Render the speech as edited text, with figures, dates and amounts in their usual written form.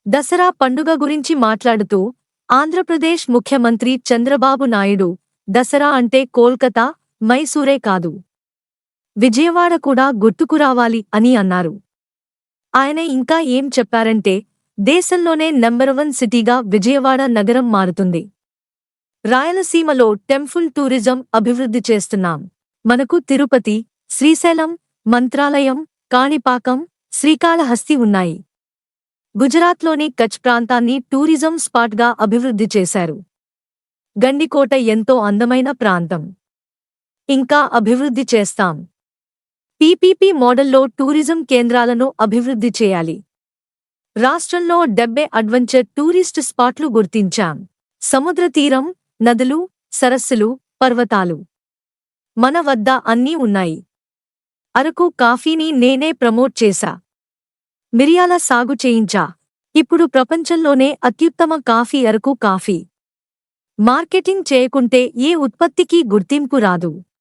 దసరా పండుగ గురించి మాట్లాడుతూ ఆంధ్రప్రదేశ్ ముఖ్యమంత్రి చంద్రబాబు నాయుడు దసరా అంటే కోల్కతా, మైసూరే కాదు, విజయవాడ కూడా గుర్తుకురావాలి అని అన్నారు. ఆయన ఇంకా ఏం చెప్పారంటే దేశంలోనే నంబర్ 1 సిటీగా విజయవాడ నగరం మారుతుంది. రాయలసీమలో టెంపుల్ టూరిజం అభివృద్ధి చేస్తున్నాం. మనకు తిరుపతి, శ్రీశైలం, మంత్రాలయం, కాణిపాకం, శ్రీకాళహస్తి ఉన్నాయి. గుజరాత్లోని కచ్ ప్రాంతాన్ని టూరిజం స్పాట్గా అభివృద్ధి చేశారు. గండికోట ఎంతో అందమైన ప్రాంతం. ఇంకా అభివృద్ధి చేస్తాం. పీపీపీ మోడల్లో టూరిజం కేంద్రాలను అభివృద్ధి చేయాలి. రాష్ట్రంలో 70 అడ్వెంచర్ టూరిస్ట్ స్పాట్లు గుర్తించాం. సముద్ర తీరం, నదులు, సరస్సులు, పర్వతాలు మన వద్ద అన్నీ ఉన్నాయి. అరకు కాఫీని నేనే ప్రమోట్ చేశా. మిరియాల సాగు చేయించా. ఇప్పుడు ప్రపంచంలోనే అత్యుత్తమ కాఫీ అరకు కాఫీ. మార్కెటింగ్ చేయకుంటే ఏ ఉత్పత్తికి గుర్తింపు రాదు.